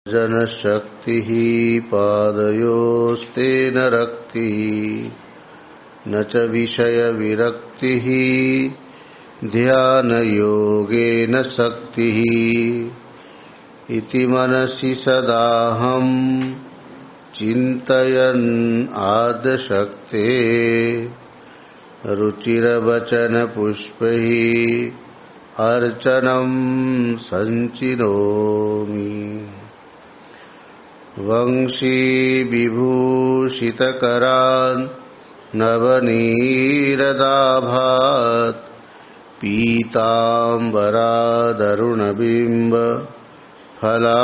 जनशक्तिः पादयोस्तेन रक्तिः न च विषयविरक्तिः ध्यानयोगेन शक्तिः इति मनसि सदाहं चिन्तयन् आद्यशक्ते रुचिरवचनपुष्पैः अर्चनं संचिनोमि। वंशी विभूषितकरान् नवनीरदाभात् पीताम्बरादरुणबिम्ब फलाधरोष्ठात्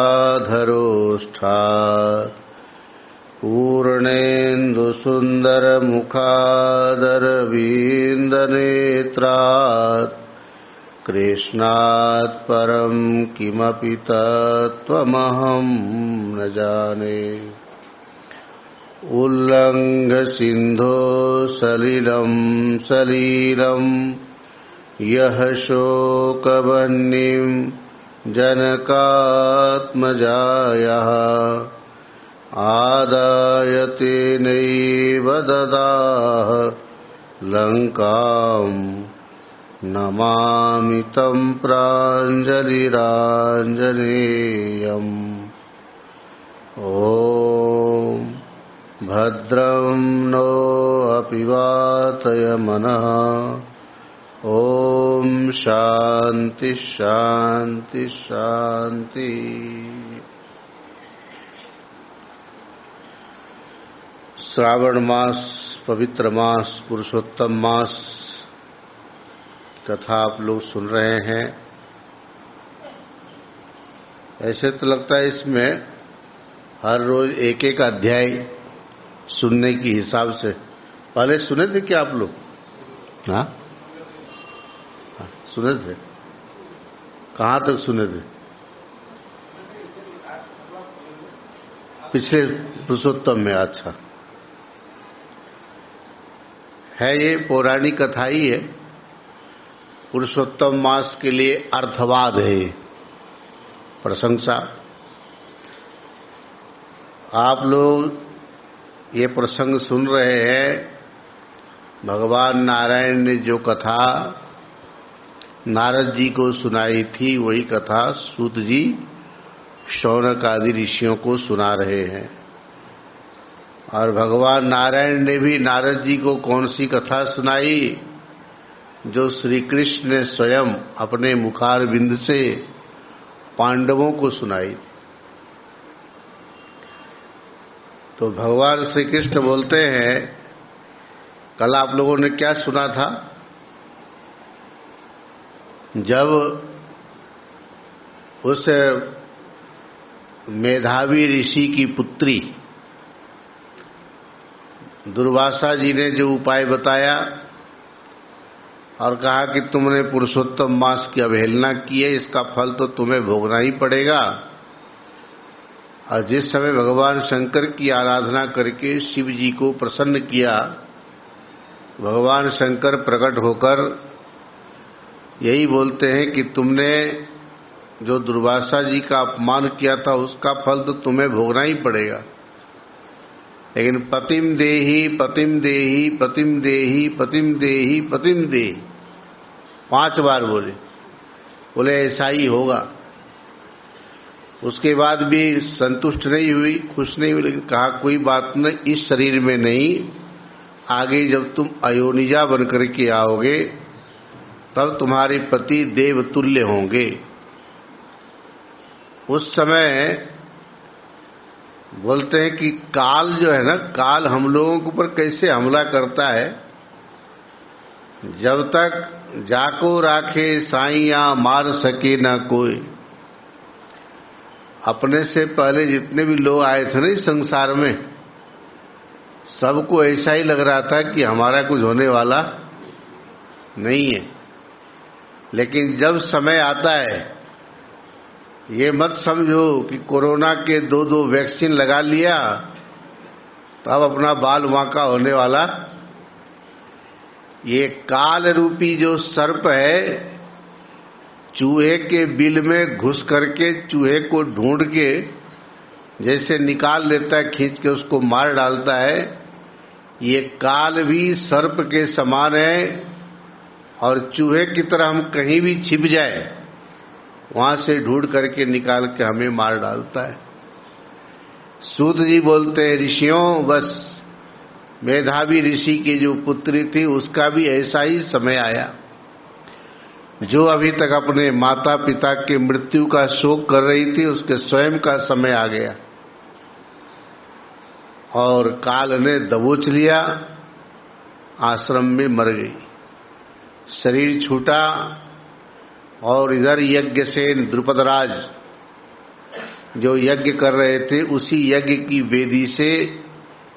पूर्णेन्दुसुन्दरमुखादरविन्दनेत्रात् कृष्णात् परं किमपि तत्त्वमहं न जाने। उल्लङ्घ्य सिन्धो सलिलं सलीलं यः शोकवह्निं जनकात्मजायाः आदाय तेनैव ददाह लङ्काम् नमामि तं प्राञ्जलिराञ्जनेयम्। ॐ भद्रं नो अपि वातय मनः। ॐ शान्ति शान्ति शान्ति। श्रावण मास, पवित्र मास, पुरुषोत्तम मास कथा आप लोग सुन रहे हैं। ऐसे तो लगता है इसमें हर रोज एक एक अध्याय सुनने की हिसाब से। पहले सुने थे क्या आप लोग? हाँ, सुने थे। कहाँ तक सुने थे? पिछले पुरुषोत्तम में। अच्छा है, ये पौराणिक कथा ही है। पुरुषोत्तम मास के लिए अर्थवाद है, प्रशंसा। आप लोग ये प्रसंग सुन रहे हैं। भगवान नारायण ने जो कथा नारद जी को सुनाई थी, वही कथा सूत जी शौनक आदि ऋषियों को सुना रहे हैं। और भगवान नारायण ने भी नारद जी को कौन सी कथा सुनाई? जो श्री कृष्ण ने स्वयं अपने मुखारविंद से पांडवों को सुनाई। तो भगवान श्री कृष्ण बोलते हैं, कल आप लोगों ने क्या सुना था? जब उस मेधावी ऋषि की पुत्री दुर्वासा जी ने जो उपाय बताया और कहा कि तुमने पुरुषोत्तम मास की अवहेलना की है, इसका फल तो तुम्हें भोगना ही पड़ेगा। और जिस समय भगवान शंकर की आराधना करके शिव जी को प्रसन्न किया, भगवान शंकर प्रकट होकर यही बोलते हैं कि तुमने जो दुर्वासा जी का अपमान किया था, उसका फल तो तुम्हें भोगना ही पड़ेगा। लेकिन पतिम देहि पतिम देहि पतिम देहि पतिम देहि पतिम देहि 5 बार बोले ऐसा ही होगा। उसके बाद भी संतुष्ट नहीं हुई, खुश नहीं हुई, लेकिन कहा कोई बात नहीं, इस शरीर में नहीं, आगे जब तुम अयोनिजा बन करके आओगे तब तुम्हारे पति देवतुल्य होंगे। उस समय बोलते हैं कि काल जो है ना, काल हम लोगों के ऊपर कैसे हमला करता है। जब तक जाको राखे साइया मार सके ना कोई। अपने से पहले जितने भी लोग आए थे ना इस संसार में, सबको ऐसा ही लग रहा था कि हमारा कुछ होने वाला नहीं है। लेकिन जब समय आता है, ये मत समझो कि कोरोना के 2 वैक्सीन लगा लिया तो अब अपना बाल वांका होने वाला। ये काल रूपी जो सर्प है, चूहे के बिल में घुस करके चूहे को ढूंढ के जैसे निकाल लेता है, खींच के उसको मार डालता है, ये काल भी सर्प के समान है और चूहे की तरह हम कहीं भी छिप जाए वहां से ढूंढ करके निकाल के हमें मार डालता है। सूत जी बोलते हैं, ऋषियों, बस मेधावी ऋषि की जो पुत्री थी उसका भी ऐसा ही समय आया। जो अभी तक अपने माता पिता की मृत्यु का शोक कर रही थी, उसके स्वयं का समय आ गया और काल ने दबोच लिया, आश्रम में मर गई, शरीर छूटा। और इधर यज्ञसेन द्रुपदराज जो यज्ञ कर रहे थे, उसी यज्ञ की वेदी से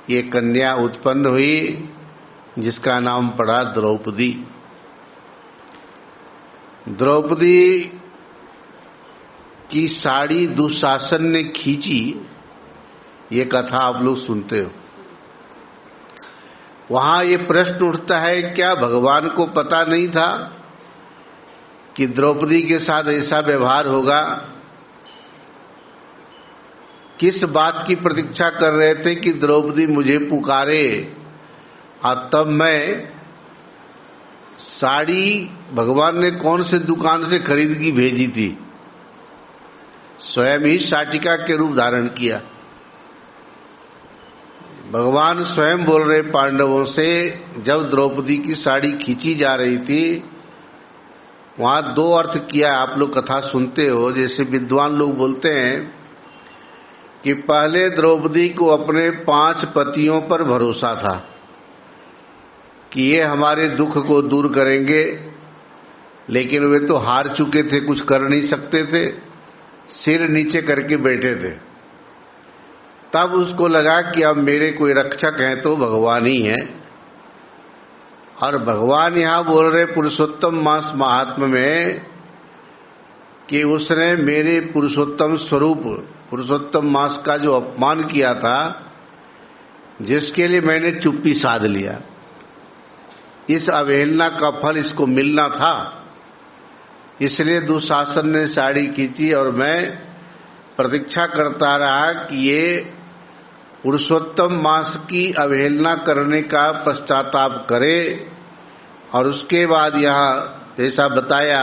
ये कन्या उत्पन्न हुई जिसका नाम पड़ा द्रौपदी। द्रौपदी की साड़ी दुशासन ने खींची, ये कथा आप लोग सुनते हो। वहां ये प्रश्न उठता है, क्या भगवान को पता नहीं था कि द्रौपदी के साथ ऐसा व्यवहार होगा? किस बात की प्रतीक्षा कर रहे थे कि द्रौपदी मुझे पुकारे और तब मैं साड़ी भगवान ने कौन से दुकान से खरीद की भेजी थी? स्वयं ही शाटिका के रूप धारण किया। भगवान स्वयं बोल रहे पांडवों से, जब द्रौपदी की साड़ी खींची जा रही थी, वहां दो अर्थ किया। आप लोग कथा सुनते हो, जैसे विद्वान लोग बोलते हैं कि पहले द्रौपदी को अपने 5 पतियों पर भरोसा था कि ये हमारे दुख को दूर करेंगे, लेकिन वे तो हार चुके थे, कुछ कर नहीं सकते थे, सिर नीचे करके बैठे थे। तब उसको लगा कि अब मेरे कोई रक्षक हैं तो भगवान ही हैं। और भगवान यहाँ बोल रहे पुरुषोत्तम मास महात्म्य में कि उसने मेरे पुरुषोत्तम स्वरूप, पुरुषोत्तम मास का जो अपमान किया था, जिसके लिए मैंने चुप्पी साध लिया, इस अवहेलना का फल इसको मिलना था। इसलिए दुशासन ने साड़ी खींची और मैं प्रतीक्षा करता रहा कि ये पुरुषोत्तम मास की अवहेलना करने का पश्चाताप करे। और उसके बाद यहाँ जैसा बताया,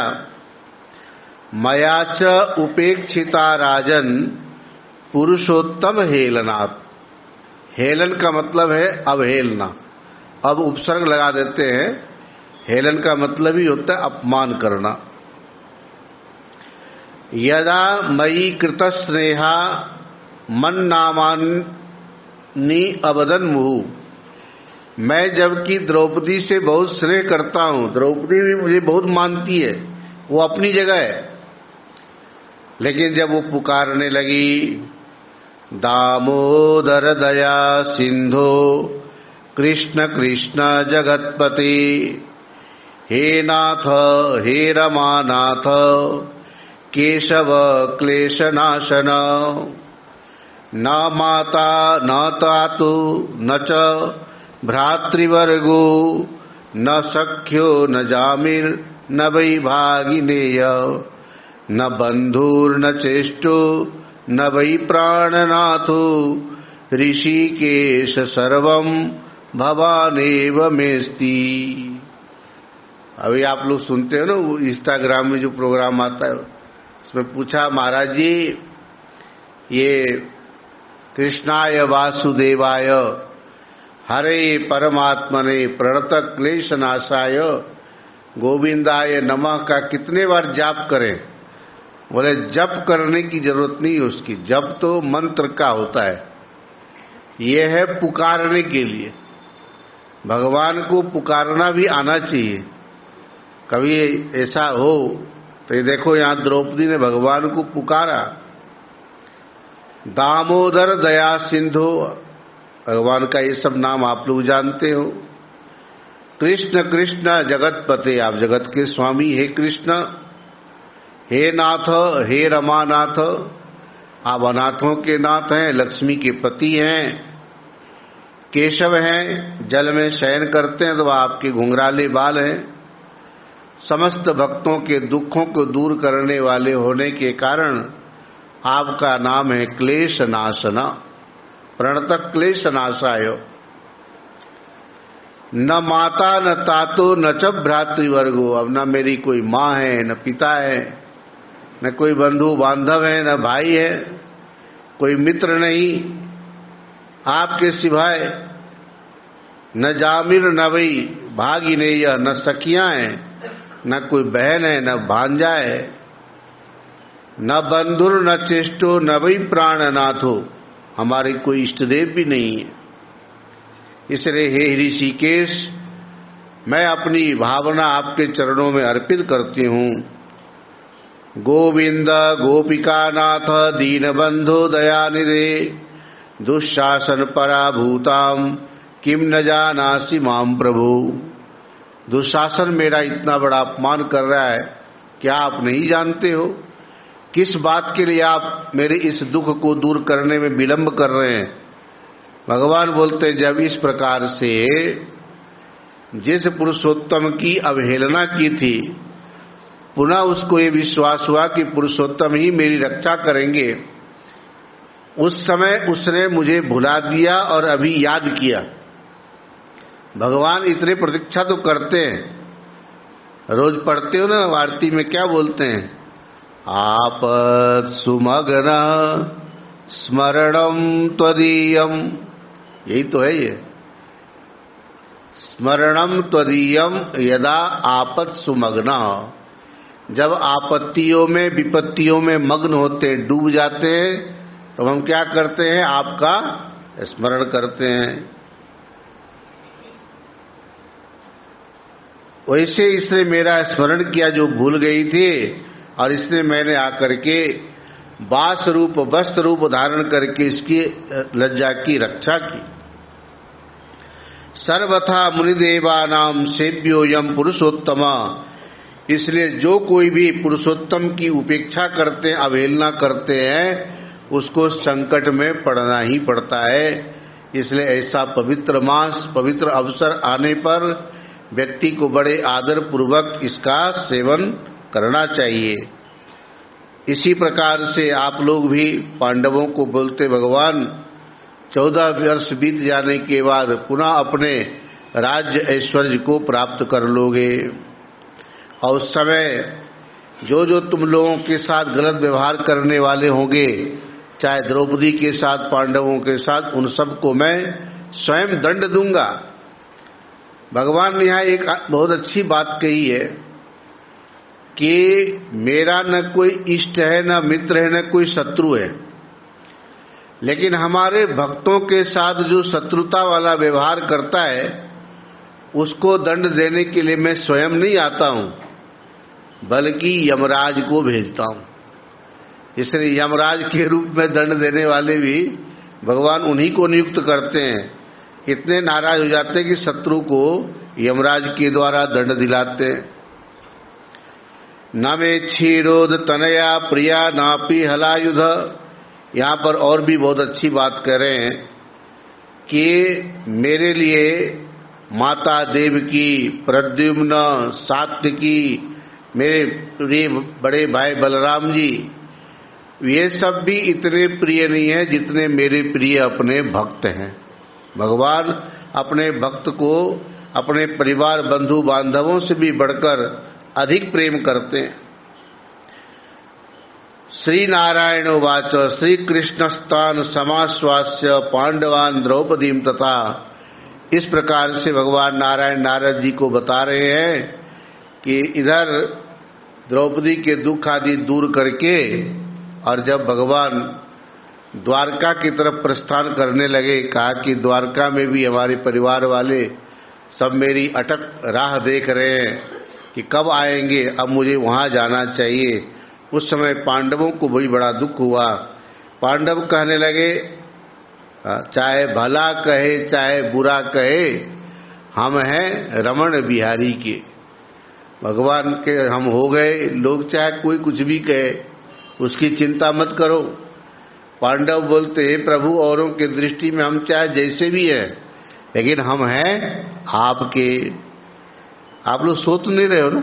मयाच उपेक्षिता राजन पुरुषोत्तम हेलनात्। हेलन का मतलब है अवहेलना, अब उपसर्ग लगा देते हैं। हेलन का मतलब ही होता है अपमान करना। यदा मयि कृत स्नेहा मन नामानि अवदन मुहु। मैं जबकि द्रौपदी से बहुत स्नेह करता हूँ, द्रौपदी भी मुझे बहुत मानती है, वो अपनी जगह है, लेकिन जब वो पुकारने लगी, दामोदर दया सिंधो कृष्ण कृष्ण जगतपति, हे नाथ हे रमानाथ केशव क्लेशनाशन, न माता न तातु न च भ्रातृवर्गो न सख्यो न जामिर न वै भागिनेय, न बंधुर्न चेष्टो न वै प्राणनाथो, ऋषिकेश सर्वं भवानेव मेस्ति। अभी आप लोग सुनते हो ना, वो इंस्टाग्राम में जो प्रोग्राम आता है, उसमें पूछा, महाराज जी ये कृष्णाय वासुदेवाय हरे परमात्मने प्रणत क्लेशनाशाय गोविंदाय नमः का कितने बार जाप करें? बोले जप करने की जरूरत नहीं है उसकी, जप तो मंत्र का होता है, ये है पुकारने के लिए। भगवान को पुकारना भी आना चाहिए। कभी ऐसा हो तो ये देखो, यहाँ द्रौपदी ने भगवान को पुकारा। दामोदर दया सिंधु, भगवान का ये सब नाम आप लोग जानते हो। कृष्ण कृष्ण जगतपते, आप जगत के स्वामी, हे कृष्ण। हे नाथ हे रमानाथ, आप अनाथों के नाथ हैं, लक्ष्मी के पति हैं। केशव हैं, जल में शयन करते हैं तो आपके घुंघराले बाल हैं। समस्त भक्तों के दुखों को दूर करने वाले होने के कारण आपका नाम है क्लेश नाशना, प्रणत क्लेश नाशाय। न माता न तातो न च भ्रातृवर्गो, अब न मेरी कोई माँ है न पिता है, न कोई बंधु बांधव है न भाई है, कोई मित्र नहीं आपके सिवाय, न जामिर न वही भागिनेय, न सखियां हैं, न कोई बहन है न भांजा है, न बंधुर न चेष्टो न वही प्राणनाथो, हमारे कोई इष्ट देव भी नहीं है। इसलिए हे ऋषिकेश, मैं अपनी भावना आपके चरणों में अर्पित करती हूँ। गोविंद गोपिकानाथ दीनबंधो दयानिधे, दुःशासन पराभूताम किम न जानासि माम प्रभु। दुशासन मेरा इतना बड़ा अपमान कर रहा है, क्या आप नहीं जानते हो? किस बात के लिए आप मेरे इस दुख को दूर करने में विलंब कर रहे हैं? भगवान बोलते, जब इस प्रकार से जिस पुरुषोत्तम की अवहेलना की थी, पुनः उसको ये विश्वास हुआ कि पुरुषोत्तम ही मेरी रक्षा करेंगे, उस समय उसने मुझे भुला दिया और अभी याद किया। भगवान इतने प्रतीक्षा तो करते हैं, रोज पढ़ते हो ना आरती में, क्या बोलते हैं? आप सुमग्न स्मरणम त्वदीयम, यही तो है ये, स्मरणम त्वदीयम यदा आपत सुमग्न। जब आपत्तियों में विपत्तियों में मग्न होते, डूब जाते हैं, तो हम क्या करते हैं? आपका स्मरण करते हैं। वैसे इसने मेरा स्मरण किया जो भूल गई थी, और इसने मैंने आकर के वास रूप वस्त्र रूप धारण करके इसकी लज्जा की रक्षा की। सर्वथा मुनिदेवानाम सेव्योयम पुरुषोत्तम, इसलिए जो कोई भी पुरुषोत्तम की उपेक्षा करते हैं, अवहेलना करते हैं, उसको संकट में पड़ना ही पड़ता है। इसलिए ऐसा पवित्र मास, पवित्र अवसर आने पर व्यक्ति को बड़े आदर पूर्वक इसका सेवन करना चाहिए। इसी प्रकार से आप लोग भी पांडवों को बोलते, भगवान 14 वर्ष बीत जाने के बाद पुनः अपने राज्य ऐश्वर्य को प्राप्त कर लोगे, और उस समय जो जो तुम लोगों के साथ गलत व्यवहार करने वाले होंगे, चाहे द्रौपदी के साथ, पांडवों के साथ, उन सबको मैं स्वयं दंड दूंगा। भगवान ने यहाँ एक बहुत अच्छी बात कही है कि मेरा न कोई इष्ट है, न मित्र है, न कोई शत्रु है, लेकिन हमारे भक्तों के साथ जो शत्रुता वाला व्यवहार करता है, उसको दंड देने के लिए मैं स्वयं नहीं आता हूँ, बल्कि यमराज को भेजता हूँ। इसलिए यमराज के रूप में दंड देने वाले भी भगवान उन्हीं को नियुक्त करते हैं। इतने नाराज हो जाते हैं कि शत्रु को यमराज के द्वारा दंड दिलाते हैं। न मे क्षीरोद तनया प्रिया नापि हलायुध, यहाँ पर और भी बहुत अच्छी बात कह रहे हैं कि मेरे लिए माता देवकी, प्रद्युम्न, सात्यकी, मेरे प्रिय बड़े भाई बलराम जी, ये सब भी इतने प्रिय नहीं है जितने मेरे प्रिय अपने भक्त हैं। भगवान अपने भक्त को अपने परिवार बंधु बांधवों से भी बढ़कर अधिक प्रेम करते हैं। श्री नारायण उवाच श्री कृष्णस्तान समाश्वास्य पांडवान द्रौपदीम तथा, इस प्रकार से भगवान नारायण नारद जी को बता रहे हैं कि इधर द्रौपदी के दुख आदि दूर करके, और जब भगवान द्वारका की तरफ प्रस्थान करने लगे, कहा कि द्वारका में भी हमारे परिवार वाले सब मेरी अटक राह देख रहे हैं कि कब आएंगे, अब मुझे वहाँ जाना चाहिए। उस समय पांडवों को भी बड़ा दुख हुआ। पांडव कहने लगे, चाहे भला कहे चाहे बुरा कहे, हम हैं रमण बिहारी के, भगवान के हम हो गए। लोग चाहे कोई कुछ भी कहे, उसकी चिंता मत करो। पांडव बोलते हैं, प्रभु औरों के दृष्टि में हम चाहे जैसे भी हैं, लेकिन हम हैं आपके। आप लोग सो तो नहीं रहे हो ना?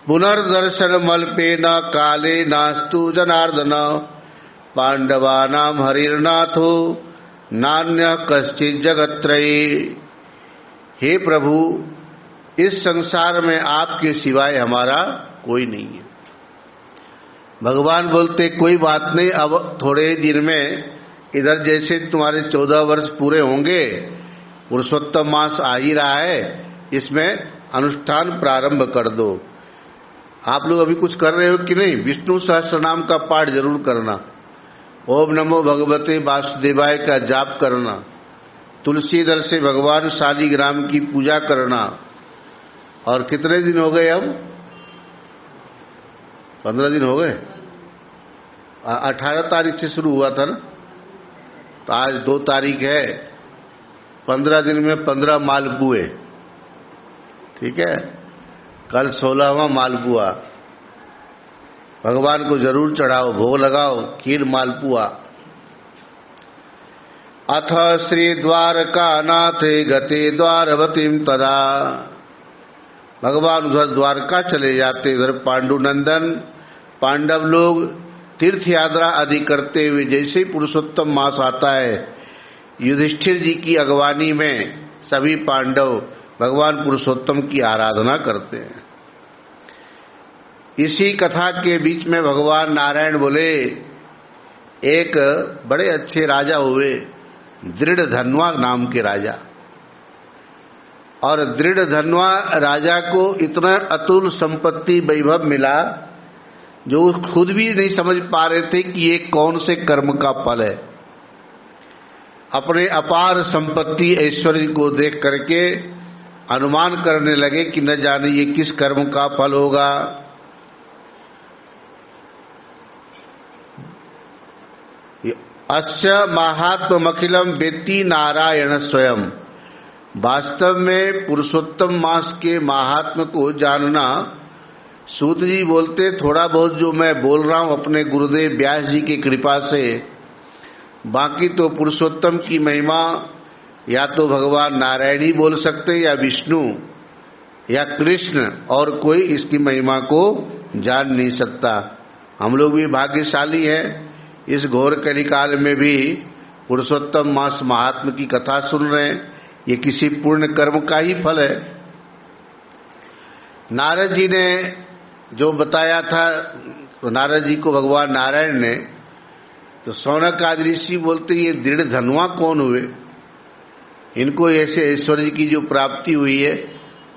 पुनर्दर्शन मल्पे न काले नास्तु जनार्दन पांडवानां हरिर्नाथो नान्य कश्चित् जगत्त्रये। हे प्रभु, इस संसार में आपके सिवाय हमारा कोई नहीं है। भगवान बोलते कोई बात नहीं, अब थोड़े दिन में इधर जैसे तुम्हारे 14 वर्ष पूरे होंगे, पुरुषोत्तम मास आ ही रहा है, इसमें अनुष्ठान प्रारंभ कर दो। आप लोग अभी कुछ कर रहे हो कि नहीं? विष्णु सहस्त्रनाम का पाठ जरूर करना, ओम नमो भगवते वासुदेवाय का जाप करना, तुलसी दल से भगवान शालिग्राम की पूजा करना। और कितने दिन हो गए? अब 15 दिन हो गए। 18 तारीख से शुरू हुआ था ना, तो आज 2 तारीख है। 15 दिन में 15 मालपुए, ठीक है। कल 16वां मालपुआ। भगवान को जरूर चढ़ाओ, भोग लगाओ, खीर मालपुआ। अथ श्री द्वारकानाथे गते द्वारवतीम तदा। भगवान उधर द्वारका चले जाते, इधर पांडुनंदन पांडव लोग तीर्थ यात्रा आदि करते हुए, जैसे ही पुरुषोत्तम मास आता है, युधिष्ठिर जी की अगवानी में सभी पांडव भगवान पुरुषोत्तम की आराधना करते हैं। इसी कथा के बीच में भगवान नारायण बोले, एक बड़े अच्छे राजा हुए, दृढ़धन्वा नाम के राजा। और दृढ़धन्वा राजा को इतना अतुल संपत्ति वैभव मिला जो खुद भी नहीं समझ पा रहे थे कि ये कौन से कर्म का फल है। अपने अपार संपत्ति ऐश्वर्य को देख करके अनुमान करने लगे कि न जाने ये किस कर्म का फल होगा। अस्य महात्म्यमखिलम वेत्ति नारायण स्वयं। वास्तव में पुरुषोत्तम मास के महात्म्य को जानना, सूत जी बोलते थोड़ा बहुत जो मैं बोल रहा हूँ अपने गुरुदेव व्यास जी की कृपा से, बाकी तो पुरुषोत्तम की महिमा या तो भगवान नारायण ही बोल सकते, या विष्णु या कृष्ण, और कोई इसकी महिमा को जान नहीं सकता। हम लोग भी भाग्यशाली हैं, इस घोर कलिकाल में भी पुरुषोत्तम मास महात्म की कथा सुन रहे हैं। ये किसी पुण्य कर्म का ही फल है। नारद जी ने जो बताया था, तो नारद जी को भगवान नारायण ने, तो शौनक आदि ऋषि बोलते ये दृढ़धन्वा कौन हुए, इनको ऐसे ऐश्वर्य की जो प्राप्ति हुई है,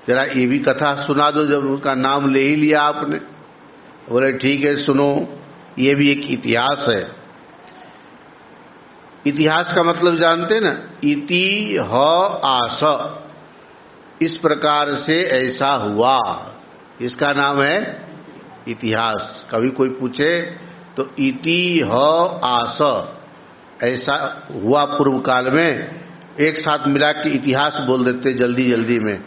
जरा ये भी कथा सुना दो। जब उनका नाम ले ही लिया आपने, बोले ठीक है सुनो, ये भी एक इतिहास है। इतिहास का मतलब जानते ना, इति ह आस, इस प्रकार से ऐसा हुआ, इसका नाम है इतिहास। कभी कोई पूछे तो इति ह आस, ऐसा हुआ पूर्व काल में, एक साथ मिला के इतिहास बोल देते जल्दी जल्दी में।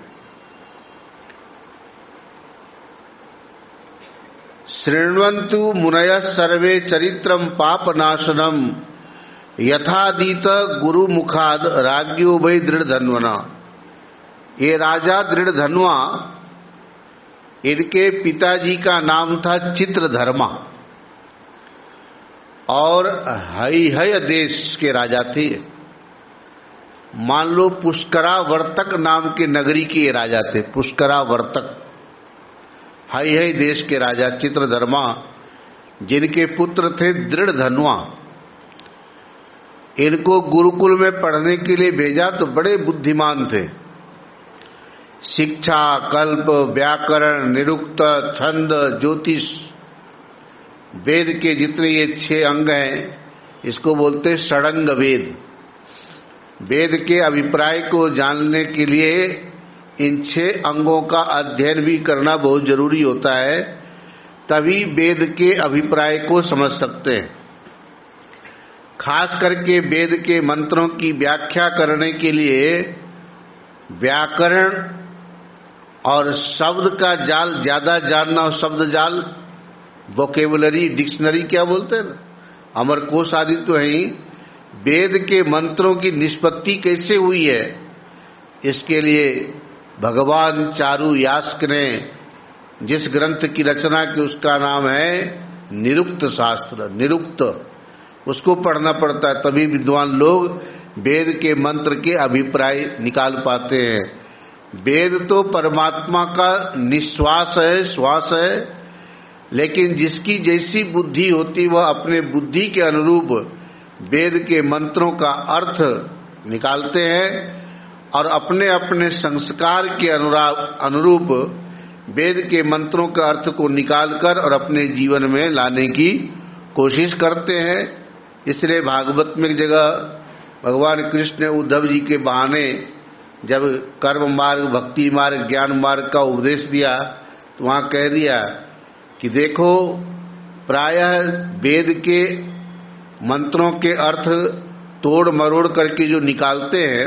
शृण्वन्तु मुनयः सर्वे चरित्रम पापनाशनम यथादीत गुरु मुखाद राज्ञो वै दृढ़धन्वना। ये राजा दृढ़धन्वा, इनके पिताजी का नाम था चित्रधर्मा और हैहय देश के राजा थे। मान लो पुष्करावर्तक नाम के नगरी के राजा थे, पुष्करावर्तक, हैहय देश के राजा चित्रधर्मा, जिनके पुत्र थे दृढ़धन्वा। इनको गुरुकुल में पढ़ने के लिए भेजा तो बड़े बुद्धिमान थे। शिक्षा, कल्प, व्याकरण, निरुक्त, छंद, ज्योतिष, वेद के जितने ये 6 अंग हैं, इसको बोलते षडंग वेद। वेद के अभिप्राय को जानने के लिए इन 6 अंगों का अध्ययन भी करना बहुत जरूरी होता है, तभी वेद के अभिप्राय को समझ सकते हैं। खास करके वेद के मंत्रों की व्याख्या करने के लिए व्याकरण और शब्द का जाल ज्यादा जानना, और शब्द जाल वोकेबुलरी, डिक्शनरी क्या बोलते हैं ना, अमरकोश आदि तो है ही। वेद के मंत्रों की निष्पत्ति कैसे हुई है, इसके लिए भगवान चारु यास्क ने जिस ग्रंथ की रचना की उसका नाम है निरुक्त शास्त्र। निरुक्त उसको पढ़ना पड़ता है, तभी विद्वान लोग वेद के मंत्र के अभिप्राय निकाल पाते हैं। वेद तो परमात्मा का निश्वास है, श्वास है, लेकिन जिसकी जैसी बुद्धि होती वह अपने बुद्धि के अनुरूप वेद के मंत्रों का अर्थ निकालते हैं और अपने अपने संस्कार के अनुरूप वेद के मंत्रों के अर्थ को निकालकर और अपने जीवन में लाने की कोशिश करते हैं। इसलिए भागवत में एक जगह भगवान कृष्ण ने उद्धव जी के बहाने जब कर्म मार्ग, भक्ति मार्ग, ज्ञान मार्ग का उपदेश दिया तो वहाँ कह दिया कि देखो, प्रायः वेद के मंत्रों के अर्थ तोड़ मरोड़ करके जो निकालते हैं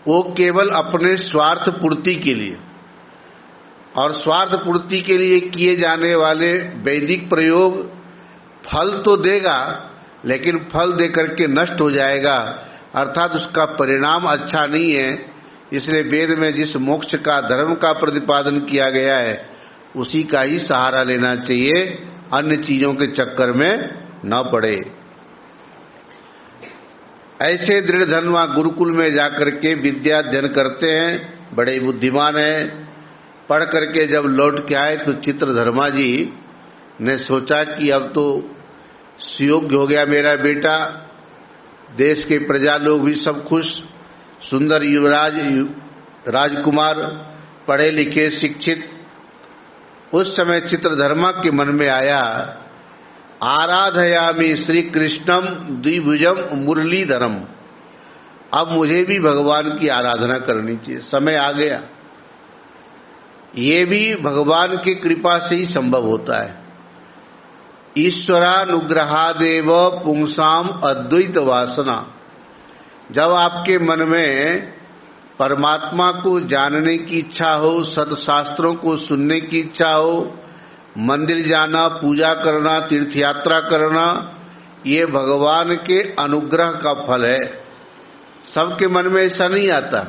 वो केवल अपने स्वार्थ पूर्ति के लिए, और स्वार्थ पूर्ति के लिए किए जाने वाले वैदिक प्रयोग फल तो देगा लेकिन फल दे करके नष्ट हो जाएगा, अर्थात उसका परिणाम अच्छा नहीं है। इसलिए वेद में जिस मोक्ष का, धर्म का प्रतिपादन किया गया है उसी का ही सहारा लेना चाहिए, अन्य चीजों के चक्कर में न पड़े। ऐसे दृढ़ धन वहाँ गुरुकुल में जाकर के विद्या अध्ययन करते हैं, बड़े बुद्धिमान हैं। पढ़ करके जब लौट के आए तो चित्रधर्मा जी ने सोचा कि अब तो सुयोग्य हो गया मेरा बेटा, देश के प्रजा लोग भी सब खुश, सुंदर युवराज, राजकुमार, पढ़े लिखे, शिक्षित। उस समय चित्रधर्मा के मन में आया, आराधयामि श्री कृष्णम द्विभुजम मुरलीधरम, अब मुझे भी भगवान की आराधना करनी चाहिए, समय आ गया। ये भी भगवान की कृपा से ही संभव होता है। ईश्वरानुग्रहादेव पुंसाम अद्वैत वासना, जब आपके मन में परमात्मा को जानने की इच्छा हो, सत्शास्त्रों को सुनने की इच्छा हो, मंदिर जाना, पूजा करना, तीर्थ यात्रा करना, ये भगवान के अनुग्रह का फल है। सबके मन में ऐसा नहीं आता,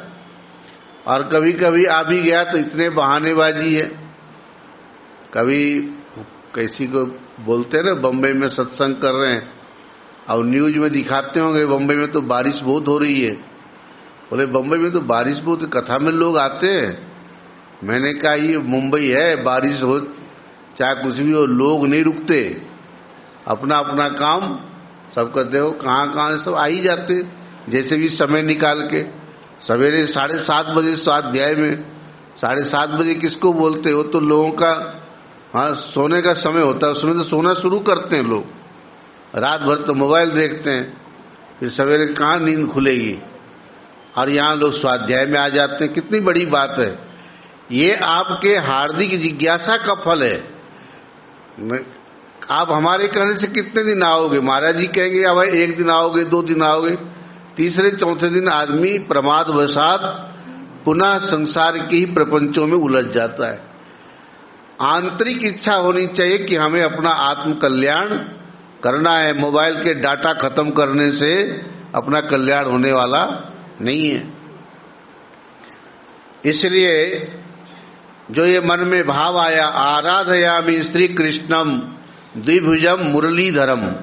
और कभी कभी आ भी गया तो इतने बहानेबाजी है। कभी किसी को बोलते हैं ना, बम्बई में सत्संग कर रहे हैं और न्यूज में दिखाते होंगे बम्बई में तो बारिश बहुत हो रही है। बोले बम्बई में तो बारिश बहुत, कथा में लोग आते हैं। मैंने कहा ये मुंबई है, बारिश हो चाहे कुछ भी हो, लोग नहीं रुकते, अपना अपना काम सब करते हो। कहाँ कहाँ सब आ ही जाते जैसे भी समय निकाल के। सवेरे 7:30 बजे स्वाध्याय में, 7:30 बजे किसको बोलते हो, तो लोगों का सोने का समय होता है, उसमें तो सोना शुरू करते हैं लोग, रात भर तो मोबाइल देखते हैं, फिर सवेरे कहाँ नींद खुलेगी, और यहाँ लोग स्वाध्याय में आ जाते हैं। कितनी बड़ी बात है, ये आपके हार्दिक जिज्ञासा का फल है। आप हमारे कहने से कितने दिन आओगे, महाराज जी कहेंगे अब 1 दिन आओगे, 2 दिन आओगे, तीसरे चौथे दिन आदमी प्रमादवशात पुनः संसार के ही प्रपंचों में उलझ जाता है। आंतरिक इच्छा होनी चाहिए कि हमें अपना आत्म कल्याण करना है। मोबाइल के डाटा खत्म करने से अपना कल्याण होने वाला नहीं है। इसलिए जो ये मन में भाव आया, आराधयामि श्री कृष्णम द्विभुजम मुरलीधरम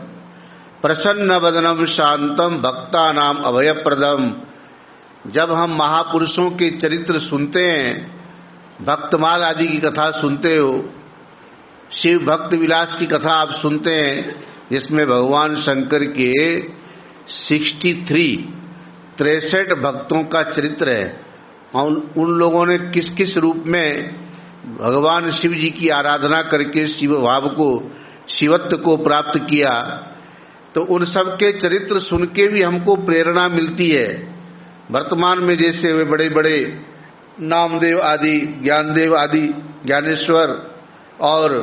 प्रसन्न वदनम शांतम भक्तानाम अभयप्रदम, जब हम महापुरुषों के चरित्र सुनते हैं, भक्तमाल आदि की कथा सुनते हो, शिव भक्त विलास की कथा आप सुनते हैं, जिसमें भगवान शंकर के 63 भक्तों का चरित्र है, और उन लोगों ने किस किस रूप में भगवान शिव जी की आराधना करके शिव भाव को, शिवत्व को प्राप्त किया, तो उन सब के चरित्र सुन के भी हमको प्रेरणा मिलती है। वर्तमान में जैसे वे बड़े बड़े नामदेव आदि, ज्ञानदेव आदि, ज्ञानेश्वर, और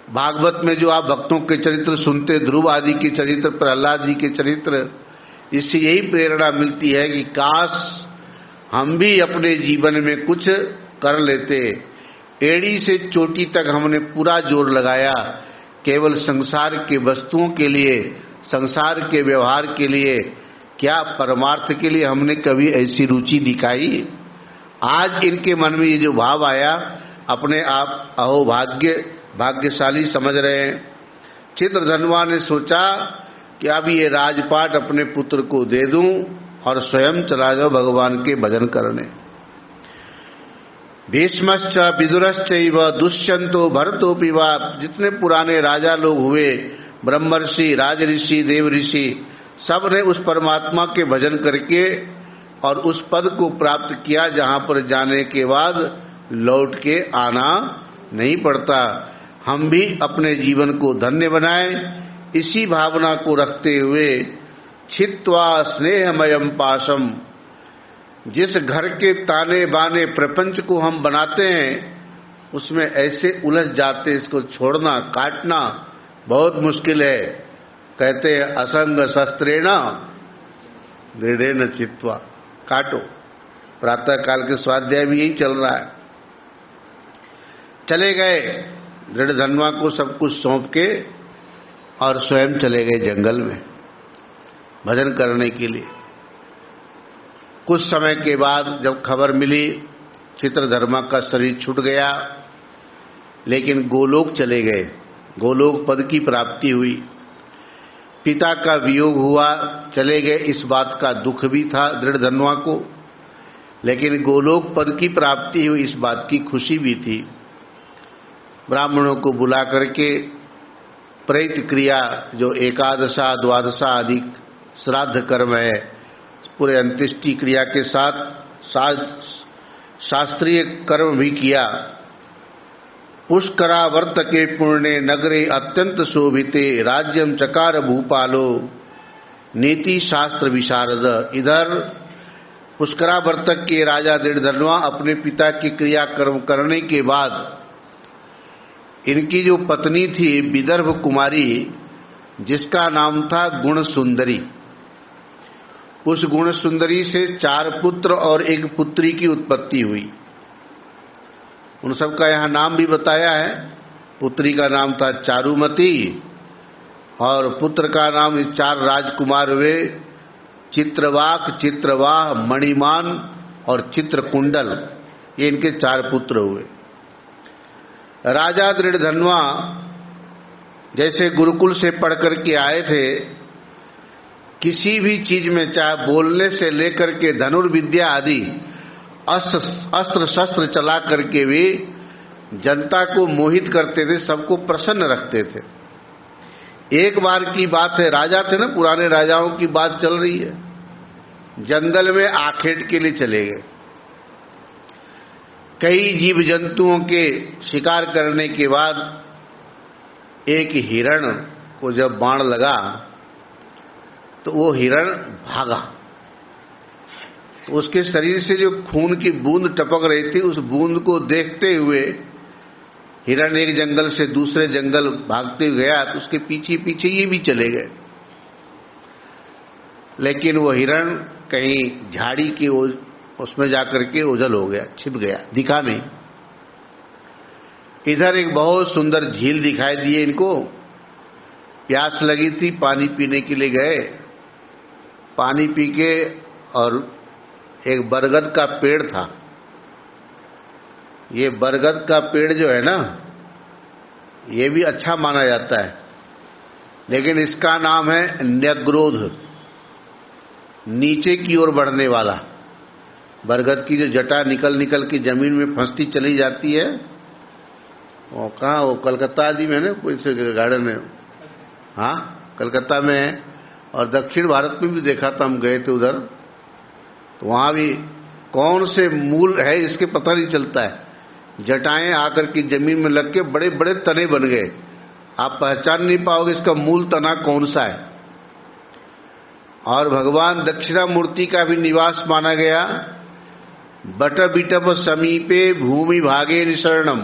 भागवत में जो आप भक्तों के चरित्र सुनते, ध्रुव आदि के चरित्र, प्रहलाद जी के चरित्र, इससे यही प्रेरणा मिलती है कि काश हम भी अपने जीवन में कुछ कर लेते। एड़ी से चोटी तक हमने पूरा जोर लगाया केवल संसार के वस्तुओं के लिए, संसार के व्यवहार के लिए, क्या परमार्थ के लिए हमने कभी ऐसी रुचि दिखाई? आज इनके मन में ये जो भाव आया, अपने आप भाग्यशाली समझ रहे हैं। चित्रधनवा ने सोचा कि अब ये राजपाट अपने पुत्र को दे दूं और स्वयं चला जाओ भगवान के भजन करने। भीष्मश्च विदुरश्चैव दुष्यंतो भरतोऽपि वा, जितने पुराने राजा लोग हुए, ब्रह्मर्षि, राजऋषि, देव ऋषि, सब ने उस परमात्मा के भजन करके और उस पद को प्राप्त किया जहाँ पर जाने के बाद लौट के आना नहीं पड़ता। हम भी अपने जीवन को धन्य बनाएं, इसी भावना को रखते हुए छित्त्वा स्नेहमयम पाशम, जिस घर के ताने बाने प्रपंच को हम बनाते हैं उसमें ऐसे उलझ जाते, इसको छोड़ना, काटना बहुत मुश्किल है। कहते हैं असंग शस्त्रेण दृढ़ेन चित्वा, काटो। प्रातः काल के स्वाध्याय भी यही चल रहा है। चले गए दृढ़धनवा को सब कुछ सौंप के और स्वयं चले गए जंगल में भजन करने के लिए। कुछ समय के बाद जब खबर मिली चित्रधर्मा का शरीर छूट गया, लेकिन गोलोक चले गए, गोलोक पद की प्राप्ति हुई। पिता का वियोग हुआ, चले गए, इस बात का दुख भी था दृढ़धनवा को, लेकिन गोलोक पद की प्राप्ति हुई इस बात की खुशी भी थी। ब्राह्मणों को बुला करके प्रेत क्रिया, जो एकादशा द्वादशा आदि श्राद्ध कर्म है, पूरे अंत्येष्टि क्रिया के साथ शास्त्रीय कर्म भी किया। पुष्करावर्त के पुण्य नगरे अत्यंत शोभिते, राज्यम चकार भूपालो नीति शास्त्र विशारद। इधर पुष्करावर्तक के राजा दृढ़धनवा अपने पिता की क्रियाकर्म करने के बाद इनकी जो पत्नी थी विदर्भ कुमारी, जिसका नाम था गुण सुंदरी, उस गुण सुंदरी से 4 पुत्र और 1 पुत्री की उत्पत्ति हुई। उन सबका यहाँ नाम भी बताया है। पुत्री का नाम था चारुमती और पुत्र का नाम, इस 4 राजकुमार हुए, चित्रवाक, चित्रवाह, मणिमान और चित्रकुंडल। ये इनके 4 पुत्र हुए। राजा दृढ़धनवा जैसे गुरुकुल से पढ़ कर के आए थे, किसी भी चीज में, चाहे बोलने से लेकर के धनुर्विद्या आदि अस्त्र शस्त्र चला करके भी जनता को मोहित करते थे, सबको प्रसन्न रखते थे। एक बार की बात है, राजा थे ना, पुराने राजाओं की बात चल रही है, जंगल में आखेट के लिए चले गए। कई जीव जंतुओं के शिकार करने के बाद एक हिरण को जब बाण लगा तो वो हिरण भागा, तो उसके शरीर से जो खून की बूंद टपक रही थी, उस बूंद को देखते हुए हिरण एक जंगल से दूसरे जंगल भागते हुए गया, तो उसके पीछे पीछे ये भी चले गए। लेकिन वो हिरण कहीं झाड़ी की उसमें जाकर के ओझल हो गया, छिप गया, दिखा नहीं। इधर एक बहुत सुंदर झील दिखाई दिए इनको, प्यास लगी थी, पानी पीने के लिए गए। पानी पी के, और एक बरगद का पेड़ था। ये बरगद का पेड़ जो है ना, ये भी अच्छा माना जाता है, लेकिन इसका नाम है न्यग्रोध, नीचे की ओर बढ़ने वाला। बरगद की जो जटा निकल निकल के जमीन में फंसती चली जाती है, वो कहाँ, वो कलकत्ता आदि में है ना, कोई से गार्डन है, हाँ कलकत्ता में है, और दक्षिण भारत में भी देखा था, हम गए थे उधर, तो वहाँ भी कौन से मूल है इसके पता नहीं चलता है। जटाएं आकर की जमीन में लग के बड़े बड़े तने बन गए, आप पहचान नहीं पाओगे इसका मूल तना कौन सा है। और भगवान दक्षिणामूर्ति का भी निवास माना गया। बट बिटप समीपे भूमि भागे निशरणम।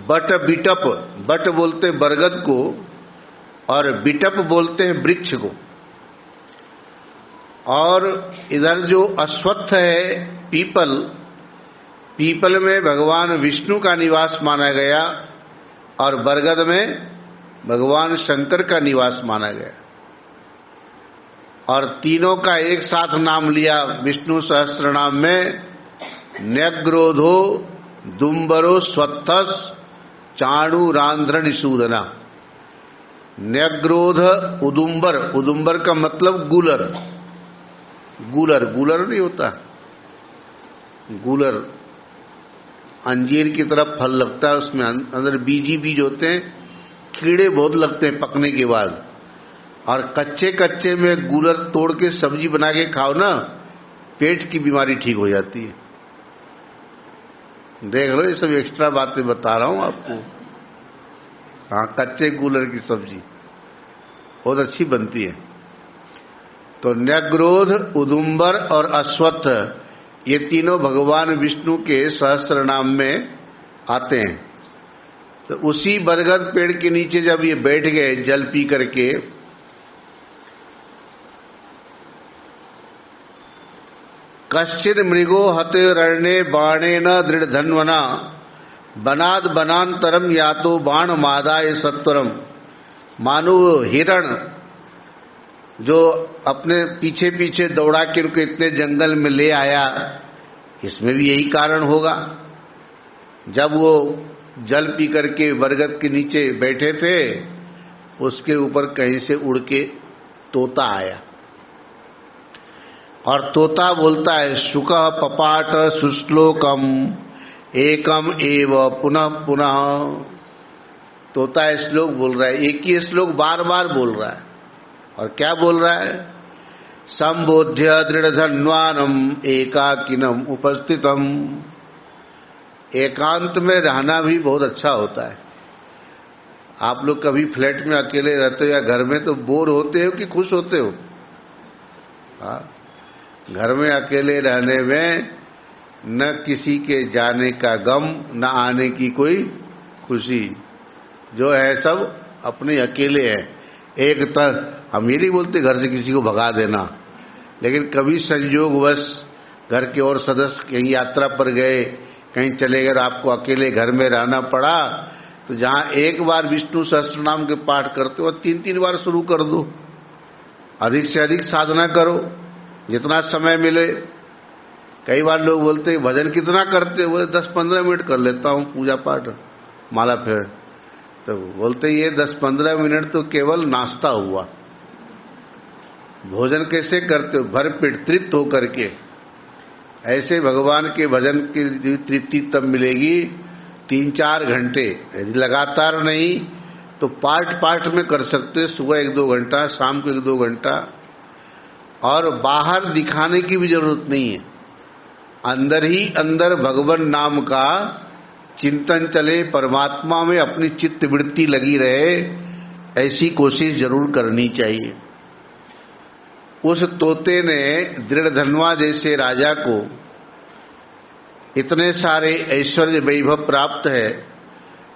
बट बिटप, बट बोलते बरगद को और बिटप बोलते हैं वृक्ष को। और इधर जो अश्वत्थ है पीपल, पीपल में भगवान विष्णु का निवास माना गया और बरगद में भगवान शंकर का निवास माना गया। और तीनों का एक साथ नाम लिया विष्णु सहस्त्र नाम में, न्यग्रोधो दुम्बरो स्वत्थस चाणूरांध्र निषूदना। न्यग्रोध उदुम्बर, उदुम्बर का मतलब गूलर, गूलर गूलर नहीं होता, गूलर अंजीर की तरह फल लगता है, उसमें अंदर बीज बीज होते हैं, कीड़े बहुत लगते हैं पकने के बाद, और कच्चे कच्चे में गूलर तोड़ के सब्जी बना के खाओ ना, पेट की बीमारी ठीक हो जाती है। देख लो, ये सब एक्स्ट्रा बातें बता रहा हूं आपको। हाँ, कच्चे गूलर की सब्जी बहुत अच्छी बनती है। तो न्यग्रोध, उदुम्बर और अश्वत्थ, ये तीनों भगवान विष्णु के सहस्त्र नाम में आते हैं। तो उसी बरगद पेड़ के नीचे जब ये बैठ गए जल पी करके, कश्चिद मृगो हतेरण्ये बाणेन दृढ़ धन्वना बनाद बनांतरम यातो बाण मादाय सत्वरम। मानो हिरण जो अपने पीछे पीछे दौड़ा के उनको इतने जंगल में ले आया, इसमें भी यही कारण होगा। जब वो जल पी करके बरगद के नीचे बैठे थे, उसके ऊपर कहीं से उड़ के तोता आया, और तोता बोलता है शुकः पपाट सुश्लोकम एकम एव पुनः पुनः। तोता श्लोक बोल रहा है, एक ही श्लोक बार बार बोल रहा है। और क्या बोल रहा है? संबोध्य दृढ़ धन्वानम एकाकिनम उपस्थितम। एकांत में रहना भी बहुत अच्छा होता है। आप लोग कभी फ्लैट में अकेले रहते हो या घर में, तो बोर होते हो कि खुश होते हो? हाँ, घर में अकेले रहने में न किसी के जाने का गम, न आने की कोई खुशी, जो है सब अपने अकेले है। एक तरह हम ये नहीं बोलते घर से किसी को भगा देना, लेकिन कभी संयोगवश घर के और सदस्य कहीं यात्रा पर गए, कहीं चले गए, आपको अकेले घर में रहना पड़ा, तो जहाँ एक बार विष्णु सहस्त्रनाम के पाठ करते हो, 3-3 बार शुरू कर दो। अधिक से अधिक साधना करो, जितना समय मिले। कई बार लोग बोलते हैं भजन कितना करते हो? 10-15 मिनट कर लेता हूँ पूजा पाठ, माला फेर। तो बोलते ये 10-15 मिनट तो केवल नाश्ता हुआ, भोजन कैसे करते हो? भर पेट तृप्त होकर के। ऐसे भगवान के भजन की तृप्ति तब मिलेगी 3-4 घंटे, यदि लगातार नहीं तो पार्ट पार्ट में कर सकते, सुबह 1-2 घंटा, शाम को 1-2 घंटा। और बाहर दिखाने की भी जरूरत नहीं है, अंदर ही अंदर भगवान नाम का चिंतन चले, परमात्मा में अपनी चित्त वृत्ति लगी रहे, ऐसी कोशिश जरूर करनी चाहिए। उस तोते ने दृढ़ धन्वा जैसे राजा को इतने सारे ऐश्वर्य वैभव प्राप्त है,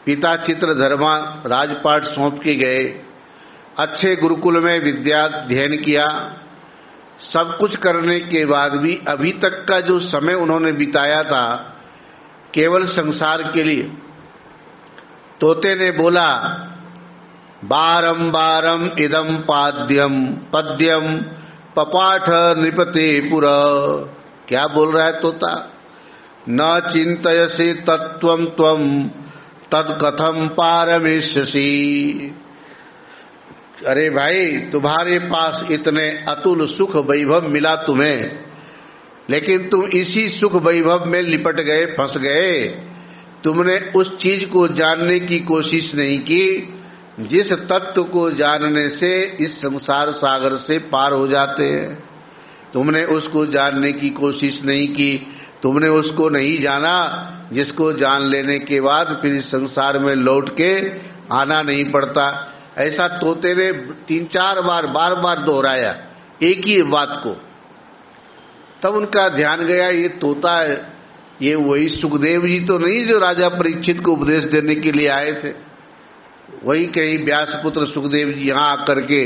पिता चित्रधर्मा राजपाट सौंप के गए, अच्छे गुरुकुल में विद्या अध्ययन किया, सब कुछ करने के बाद भी अभी तक का जो समय उन्होंने बिताया था केवल संसार के लिए। तोते ने बोला बारम बारम इदम पाद्यम पद्यम पपाठ नृपते पुरा। क्या बोल रहा है तोता? न चिंतयसे तत्वम त्वम तद कथम पारमेष्यसि। अरे भाई, तुम्हारे पास इतने अतुल सुख वैभव मिला तुम्हें, लेकिन तुम इसी सुख वैभव में लिपट गए, फंस गए। तुमने उस चीज को जानने की कोशिश नहीं की जिस तत्व को जानने से इस संसार सागर से पार हो जाते हैं। तुमने उसको जानने की कोशिश नहीं की, तुमने उसको नहीं जाना जिसको जान लेने के बाद फिर इस संसार में लौट के आना नहीं पड़ता। ऐसा तोते ने 3-4 बार बार बार दोहराया एक ही बात को। तब उनका ध्यान गया, ये तोता है, ये वही सुखदेव जी तो नहीं जो राजा परीक्षित को उपदेश देने के लिए आए थे? वही कहीं व्यासपुत्र सुखदेव जी यहाँ आकर के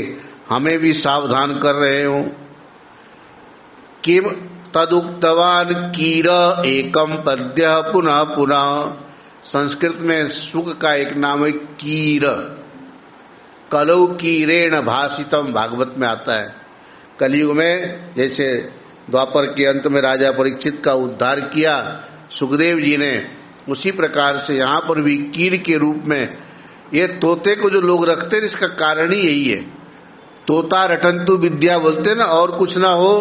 हमें भी सावधान कर रहे हो। किम तदुक्तवान कीर एकम पद्य पुनः पुनः। संस्कृत में सुख का एक नाम है कीर। कलौ कीरेण भाषितम, भागवत में आता है। कलयुग में जैसे द्वापर के अंत में राजा परीक्षित का उद्धार किया सुखदेव जी ने, उसी प्रकार से यहाँ पर भी कीड़ के रूप में ये तोते को जो लोग रखते हैं, इसका कारण ही यही है। तोता रटंतु विद्या बोलते हैं ना, और कुछ ना हो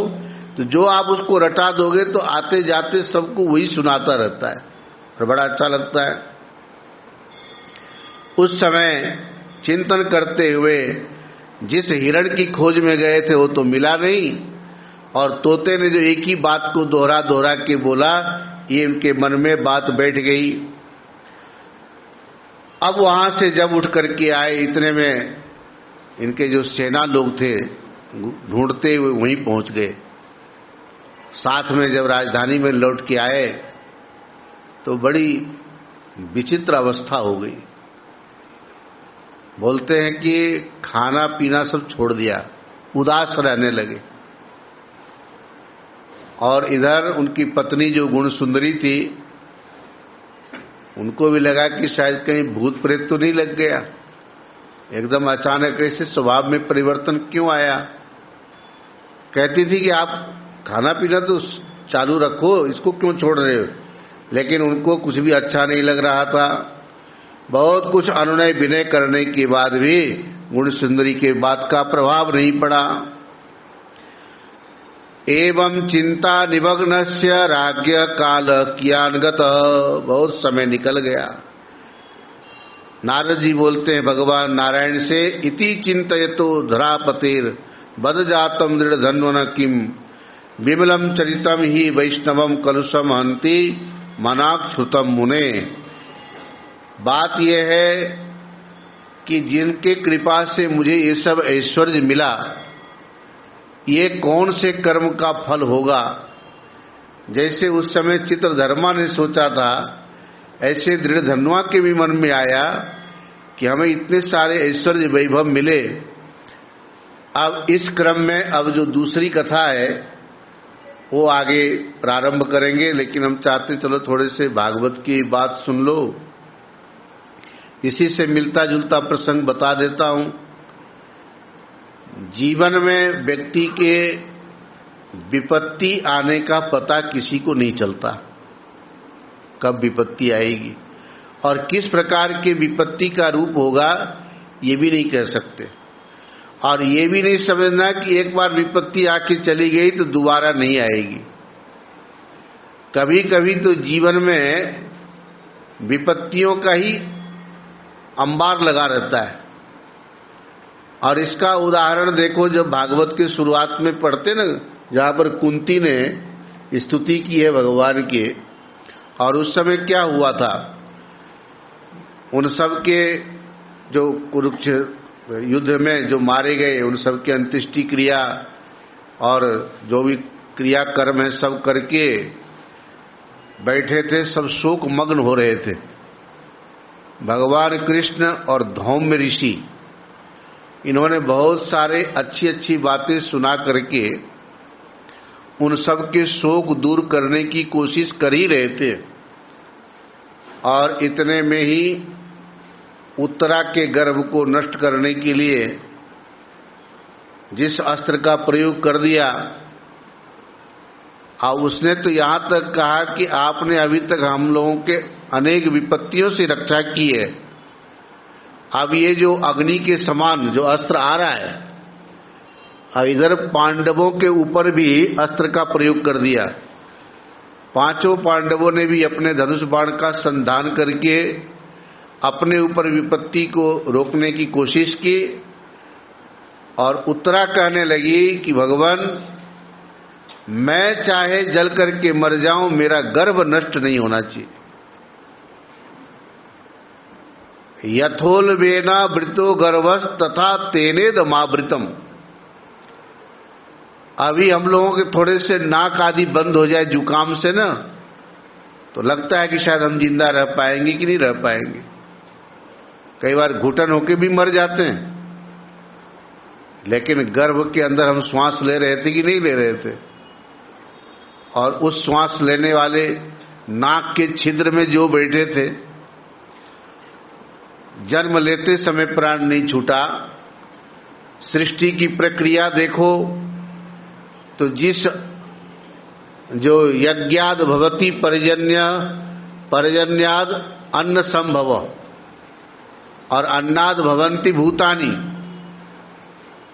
तो जो आप उसको रटा दोगे तो आते जाते सबको वही सुनाता रहता है और बड़ा अच्छा लगता है। उस समय चिंतन करते हुए जिस हिरण की खोज में गए थे वो तो मिला नहीं, और तोते ने जो एक ही बात को दोहरा दोहरा के बोला, ये इनके मन में बात बैठ गई। अब वहां से जब उठ करके आए, इतने में इनके जो सेना लोग थे ढूंढते हुए वहीं पहुंच गए। साथ में जब राजधानी में लौट के आए तो बड़ी विचित्र अवस्था हो गई। बोलते हैं कि खाना पीना सब छोड़ दिया, उदास रहने लगे। और इधर उनकी पत्नी जो गुण सुंदरी थी, उनको भी लगा कि शायद कहीं भूत प्रेत तो नहीं लग गया, एकदम अचानक ऐसे स्वभाव में परिवर्तन क्यों आया। कहती थी कि आप खाना पीना तो चालू रखो, इसको क्यों छोड़ रहे हो, लेकिन उनको कुछ भी अच्छा नहीं लग रहा था। बहुत कुछ अनुनय विनय करने के बाद भी गुण सुंदरी के बात का प्रभाव नहीं पड़ा। एवं चिंता निमग्नस्य राज्ञ काल कियानगत, बहुत समय निकल गया। नारद जी बोलते हैं भगवान नारायण से, इति चिंतयतो धरापतेर बद जातम दृढ़ धन्वन किम विमलम चरितम ही वैष्णवम कलुषम हंति मनाक्षुतम मुने। बात यह है कि जिनके कृपा से मुझे ये सब ऐश्वर्य मिला, ये कौन से कर्म का फल होगा। जैसे उस समय चित्रधर्मा ने सोचा था, ऐसे दृढ़ धन्वा के भी मन में आया कि हमें इतने सारे ऐश्वर्य वैभव मिले। अब इस क्रम में अब जो दूसरी कथा है वो आगे प्रारंभ करेंगे, लेकिन हम चाहते चलो थोड़े से भागवत की बात सुन लो। इसी से मिलता जुलता प्रसंग बता देता हूं। जीवन में व्यक्ति के विपत्ति आने का पता किसी को नहीं चलता, कब विपत्ति आएगी और किस प्रकार के विपत्ति का रूप होगा ये भी नहीं कह सकते। और ये भी नहीं समझना कि एक बार विपत्ति आके चली गई तो दोबारा नहीं आएगी। कभी कभी तो जीवन में विपत्तियों का ही अंबार लगा रहता है। और इसका उदाहरण देखो, जब भागवत के शुरुआत में पढ़ते ना, जहाँ पर कुंती ने स्तुति की है भगवान के, और उस समय क्या हुआ था, उन सब के जो कुरुक्षेत्र युद्ध में जो मारे गए उन सब की अंत्येष्टि क्रिया और जो भी क्रिया कर्म है सब करके बैठे थे, सब शोक मग्न हो रहे थे। भगवान कृष्ण और धौम्य ऋषि, इन्होंने बहुत सारे अच्छी अच्छी बातें सुना करके उन सब के शोक दूर करने की कोशिश कर ही रहे थे। और इतने में ही उत्तरा के गर्भ को नष्ट करने के लिए जिस अस्त्र का प्रयोग कर दिया, और उसने तो यहाँ तक कहा कि आपने अभी तक हम लोगों के अनेक विपत्तियों से रक्षा की है, अब ये जो अग्नि के समान जो अस्त्र आ रहा है, और इधर पांडवों के ऊपर भी अस्त्र का प्रयोग कर दिया। पांचों पांडवों ने भी अपने धनुष बाण का संधान करके अपने ऊपर विपत्ति को रोकने की कोशिश की। और उत्तरा कहने लगी कि भगवान, मैं चाहे जल करके मर जाऊं, मेरा गर्भ नष्ट नहीं होना चाहिए। यथोल वेना वृतो गर्भस तथा तेने दमावृतम। अभी हम लोगों के थोड़े से नाक आदि बंद हो जाए जुकाम से ना, तो लगता है कि शायद हम जिंदा रह पाएंगे कि नहीं रह पाएंगे। कई बार घुटन होके भी मर जाते हैं, लेकिन गर्भ के अंदर हम श्वास ले रहे थे कि नहीं ले रहे थे। और उस श्वास लेने वाले नाक के छिद्र में जो बैठे थे, जन्म लेते समय प्राण नहीं छूटा। सृष्टि की प्रक्रिया देखो तो जिस जो यज्ञाद भवती पर्जन्य पर्जन्याद अन्न संभव और अन्नाद भवन्ति भूतानि।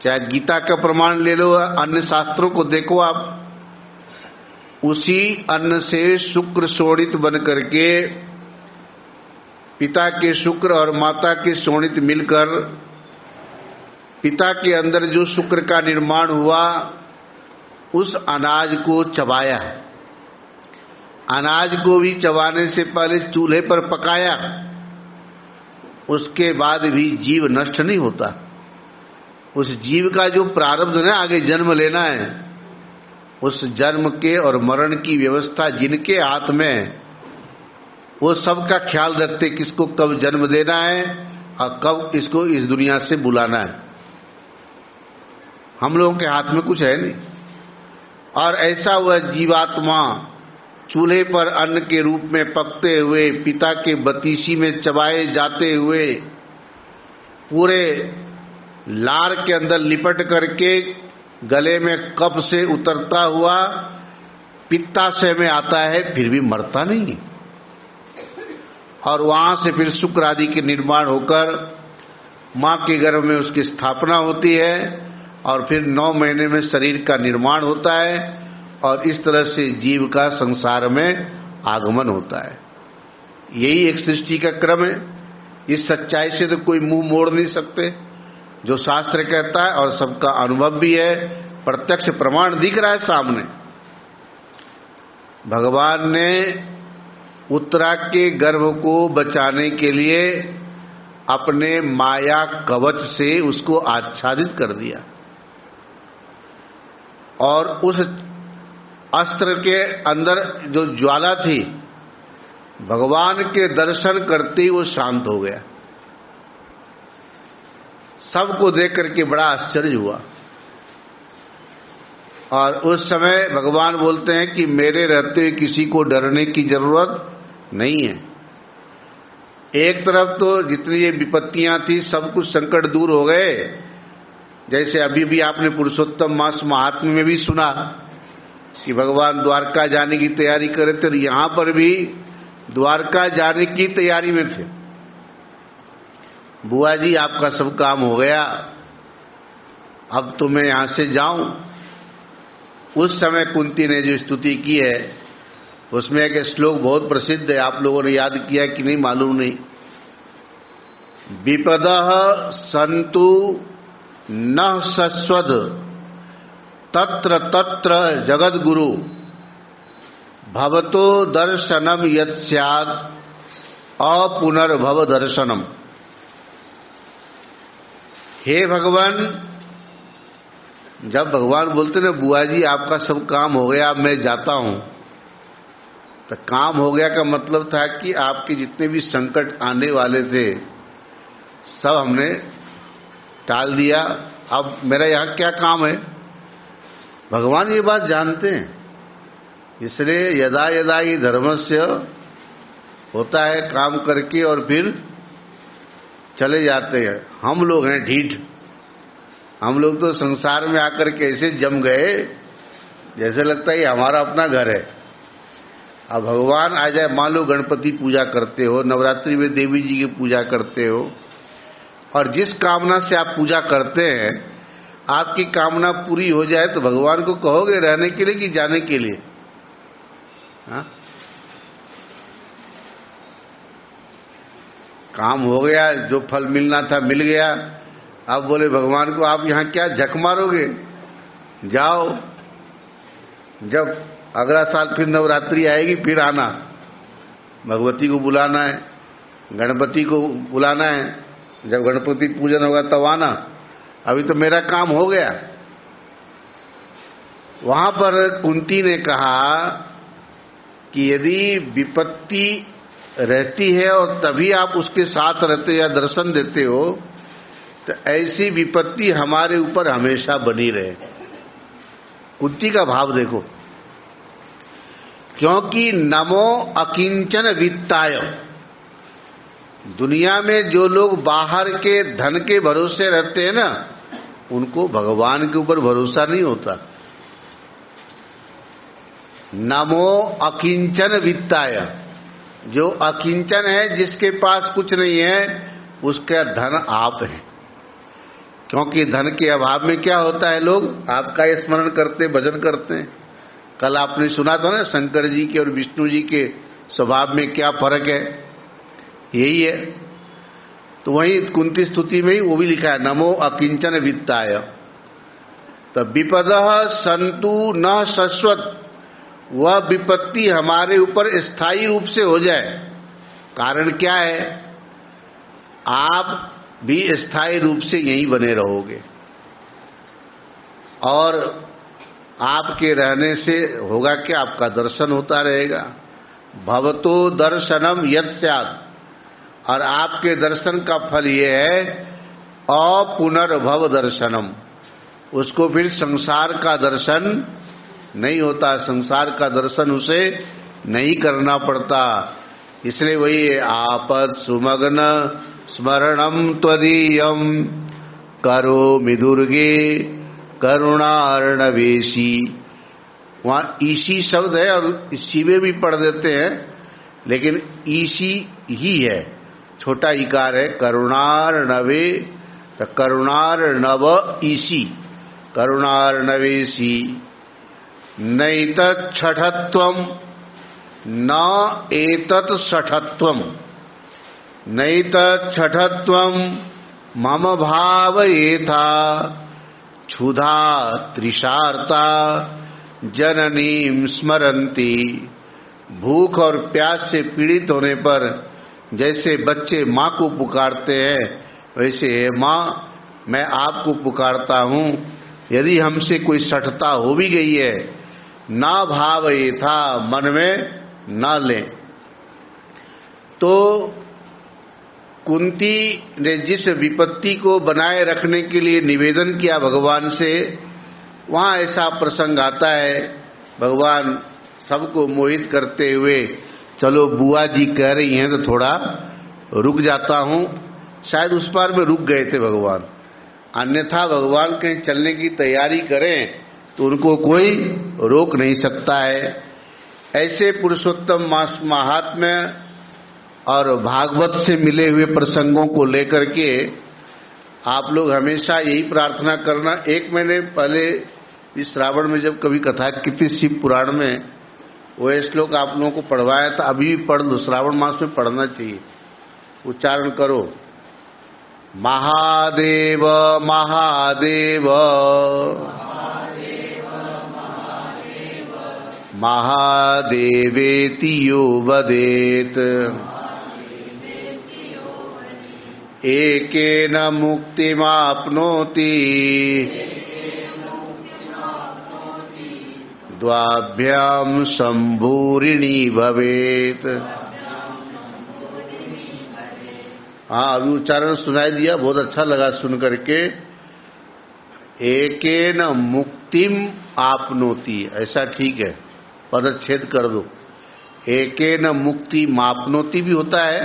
चाहे गीता का प्रमाण ले लो, अन्य शास्त्रों को देखो आप, उसी अन्न से शुक्र शोणित बन करके पिता के शुक्र और माता के शोणित मिलकर पिता के अंदर जो शुक्र का निर्माण हुआ उस अनाज को चबाया। अनाज को भी चबाने से पहले चूल्हे पर पकाया, उसके बाद भी जीव नष्ट नहीं होता। उस जीव का जो प्रारब्ध है, आगे जन्म लेना है, उस जन्म के और मरण की व्यवस्था जिनके हाथ में, वो सबका ख्याल रखते किसको कब जन्म देना है और कब इसको इस दुनिया से बुलाना है। हम लोगों के हाथ में कुछ है नहीं। और ऐसा वह जीवात्मा चूल्हे पर अन्न के रूप में पकते हुए, पिता के बतीसी में चबाए जाते हुए, पूरे लार के अंदर लिपट करके गले में कफ से उतरता हुआ पित्ताशय में आता है, फिर भी मरता नहीं। और वहां से फिर शुक्र आदि के निर्माण होकर मां के गर्भ में उसकी स्थापना होती है और फिर 9 महीने में शरीर का निर्माण होता है और इस तरह से जीव का संसार में आगमन होता है। यही एक सृष्टि का क्रम है। इस सच्चाई से तो कोई मुंह मोड़ नहीं सकते, जो शास्त्र कहता है और सबका अनुभव भी है, प्रत्यक्ष प्रमाण दिख रहा है सामने। भगवान ने उत्तरा के गर्भ को बचाने के लिए अपने माया कवच से उसको आच्छादित कर दिया और उस अस्त्र के अंदर जो ज्वाला थी, भगवान के दर्शन करते ही वो शांत हो गया। सबको देख करके बड़ा आश्चर्य हुआ और उस समय भगवान बोलते हैं कि मेरे रहते हुए किसी को डरने की जरूरत नहीं है। एक तरफ तो जितनी ये विपत्तियां थी सब कुछ संकट दूर हो गए। जैसे अभी भी आपने पुरुषोत्तम मास महात्म्य में भी सुना कि भगवान द्वारका जाने की तैयारी कर रहे थे, और यहां पर भी द्वारका जाने की तैयारी में थे। बुआ जी आपका सब काम हो गया, अब तो मैं यहां से जाऊं। उस समय कुंती ने जो स्तुति की है उसमें एक श्लोक बहुत प्रसिद्ध है, आप लोगों ने याद किया कि नहीं मालूम नहीं। विपदः सन्तु न सस्वद तत्र तत्र जगद्गुरु भवतो दर्शनम यत् स्यात् अपुनर्भव दर्शनम। हे भगवान, जब भगवान बोलते ना बुआ जी आपका सब काम हो गया, अब मैं जाता हूं, तो काम हो गया का मतलब था कि आपके जितने भी संकट आने वाले थे सब हमने टाल दिया, अब मेरा यहाँ क्या काम है। भगवान ये बात जानते हैं, इसलिए यदा यदा ही धर्मस्य होता है काम करके और फिर चले जाते हैं। हम लोग हैं ढीठ, हम लोग तो संसार में आकर के ऐसे जम गए जैसे लगता है ये हमारा अपना घर है। अब भगवान आ जाए, मान लो गणपति पूजा करते हो, नवरात्रि में देवी जी की पूजा करते हो, और जिस कामना से आप पूजा करते हैं आपकी कामना पूरी हो जाए तो भगवान को कहोगे रहने के लिए कि जाने के लिए? हाँ? काम हो गया, जो फल मिलना था मिल गया, अब बोले भगवान को आप यहाँ क्या झक मारोगे, जाओ, जब अगला साल फिर नवरात्रि आएगी फिर आना, भगवती को बुलाना है, गणपति को बुलाना है, जब गणपति पूजन होगा तब आना, अभी तो मेरा काम हो गया। वहां पर कुंती ने कहा कि यदि विपत्ति रहती है और तभी आप उसके साथ रहते या दर्शन देते हो, तो ऐसी विपत्ति हमारे ऊपर हमेशा बनी रहे। कुंती का भाव देखो, क्योंकि नमो अकिंचन वित्ताय, दुनिया में जो लोग बाहर के धन के भरोसे रहते हैं ना, उनको भगवान के ऊपर भरोसा नहीं होता। नमो अकिंचन वित्ताय, जो अकिंचन है, जिसके पास कुछ नहीं है, उसका धन आप है। क्योंकि धन के अभाव में क्या होता है, लोग आपका स्मरण करते, भजन करते हैं। कल आपने सुना था ना शंकर जी के और विष्णु जी के स्वभाव में क्या फर्क है, यही है। तो वही कुंती स्तुति में ही वो भी लिखा है, नमो अकिंचन वित्ताय। तो विपदः संतु न शाश्वत, वह विपत्ति हमारे ऊपर स्थायी रूप से हो जाए। कारण क्या है, आप भी स्थायी रूप से यहीं बने रहोगे और आपके रहने से होगा कि आपका दर्शन होता रहेगा। भवतो दर्शनम यत् स्यात्, और आपके दर्शन का फल ये है अपुनर्भव दर्शनम, उसको फिर संसार का दर्शन नहीं होता, संसार का दर्शन उसे नहीं करना पड़ता। इसलिए वही आपद सुमग्न स्मरणम त्वदीयम करोमि दुर्गे करुणार्णवेशी। वहाँ ईशी शब्द है और शिवे भी पढ़ देते हैं, लेकिन ईशी ही है, छोटा इकार है। करुणार्णवे, तो करुणार्णव ईशी, करुणार्णवेशी। नैतत् छठत्वम न एतत् षठत्वम, नैतत् छठत्वम मम भावयेथा क्षुधा तृषार्ता जननीं स्मरन्ति। भूख और प्यास से पीड़ित होने पर जैसे बच्चे माँ को पुकारते हैं, वैसे माँ मैं आपको पुकारता हूँ। यदि हमसे कोई सठता हो भी गई है, ना भाव ये था, मन में ना लें। तो कुंती ने जिस विपत्ति को बनाए रखने के लिए निवेदन किया भगवान से, वहाँ ऐसा प्रसंग आता है, भगवान सबको मोहित करते हुए, चलो बुआ जी कह रही हैं तो थोड़ा रुक जाता हूँ। शायद उस पार में रुक गए थे भगवान, अन्यथा भगवान कहीं चलने की तैयारी करें तो उनको कोई रोक नहीं सकता है। ऐसे पुरुषोत्तम महात्म्य और भागवत से मिले हुए प्रसंगों को लेकर के आप लोग हमेशा यही प्रार्थना करना। एक महीने पहले इस श्रावण में जब कभी कथा की थी शिव पुराण में, वो श्लोक आप लोगों को पढ़वाया था, अभी भी पढ़ लो, श्रावण मास में पढ़ना चाहिए। उच्चारण करो, महादेव महादेव महादेवेति यो वदेत एकेन मुक्तिमाप्नोति द्वाभ्याम शंभूरिणी भवेत। हाँ, अभी उच्चारण सुनाई दिया, बहुत अच्छा लगा सुन करके। एकेन मुक्तिम आपनोति, ऐसा ठीक है, पदच्छेद कर दो। एकेन मुक्ति मापनोति भी होता है,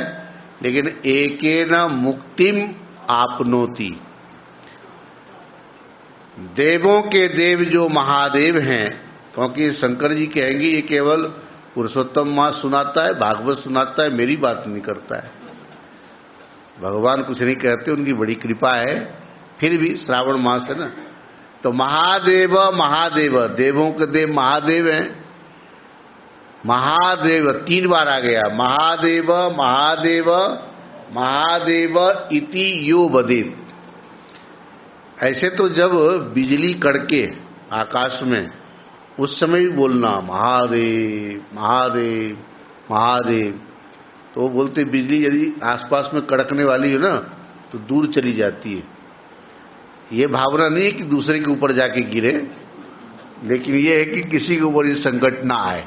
लेकिन एकेन मुक्तिम आपनोति। देवों के देव जो महादेव हैं, क्योंकि शंकर जी कहेंगे ये केवल पुरुषोत्तम मास सुनाता है, भागवत सुनाता है, मेरी बात नहीं करता है। भगवान कुछ नहीं कहते, उनकी बड़ी कृपा है, फिर भी श्रावण मास है ना। तो महादेव महादेव, देवों के देव महादेव हैं। महादेव 3 बार आ गया, महादेव महादेव महादेव इति यो वदेत। ऐसे तो जब बिजली कड़के आकाश में, उस समय भी बोलना महादेव महादेव महादेव। तो वो बोलते बिजली यदि आसपास में कड़कने वाली है ना तो दूर चली जाती है। ये भावना नहीं है कि दूसरे के ऊपर जाके गिरे, लेकिन ये है कि किसी के ऊपर ये संकट ना आए।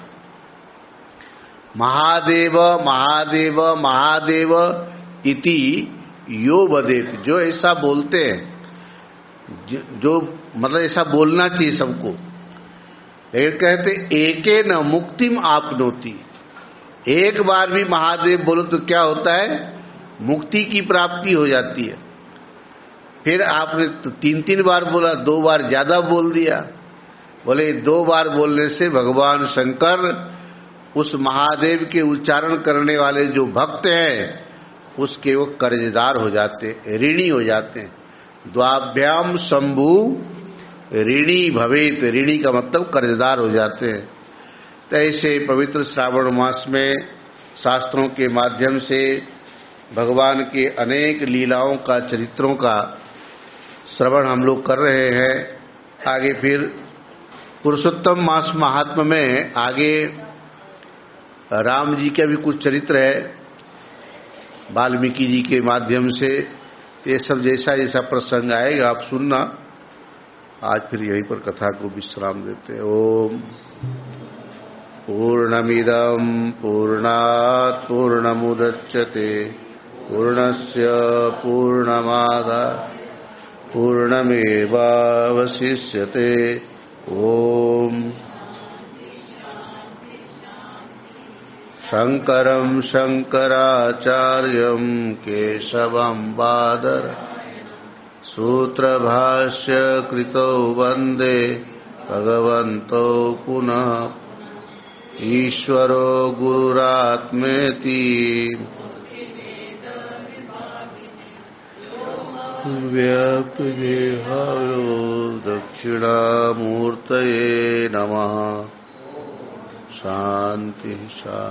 महादेव महादेव महादेव इति यो वदेत, जो ऐसा बोलते हैं, जो मतलब ऐसा बोलना चाहिए सबको। लेकिन कहते एके न मुक्तिम आपनोति, एक बार भी महादेव बोलो तो क्या होता है, मुक्ति की प्राप्ति हो जाती है। फिर आपने तो 3 बार बोला, 2 बार ज्यादा बोल दिया। बोले 2 बार बोलने से भगवान शंकर उस महादेव के उच्चारण करने वाले जो भक्त हैं उसके वो कर्जदार हो जाते, ऋणी हो जाते हैं। द्वाभ्याम शंभु ऋणी भवेत, ऋणी का मतलब कर्जदार हो जाते हैं। तो ऐसे पवित्र श्रावण मास में शास्त्रों के माध्यम से भगवान के अनेक लीलाओं का, चरित्रों का श्रवण हम लोग कर रहे हैं। आगे फिर पुरुषोत्तम मास महात्म्य में आगे राम जी का भी कुछ चरित्र है वाल्मीकि जी के माध्यम से। ये सब जैसा जैसा प्रसंग आएगा आप सुनना। आज फिर यहीं पर कथा को विश्राम देते हैं। ओम पूर्णमिदं पूर्णात् पूर्णमुदच्यते पूर्णस्य पूर्णमादाय पूर्णमेवावशिष्यते। ओम शंकरं शंकराचार्यं केशवं बादरायणं सूत्रभाष्य कृतौ वन्दे भगवन्तौ पुनः ईश्वरो गुरुरात्मेति व्याप्तदेहायो दक्षिणामूर्तये नमः। शांति शांति।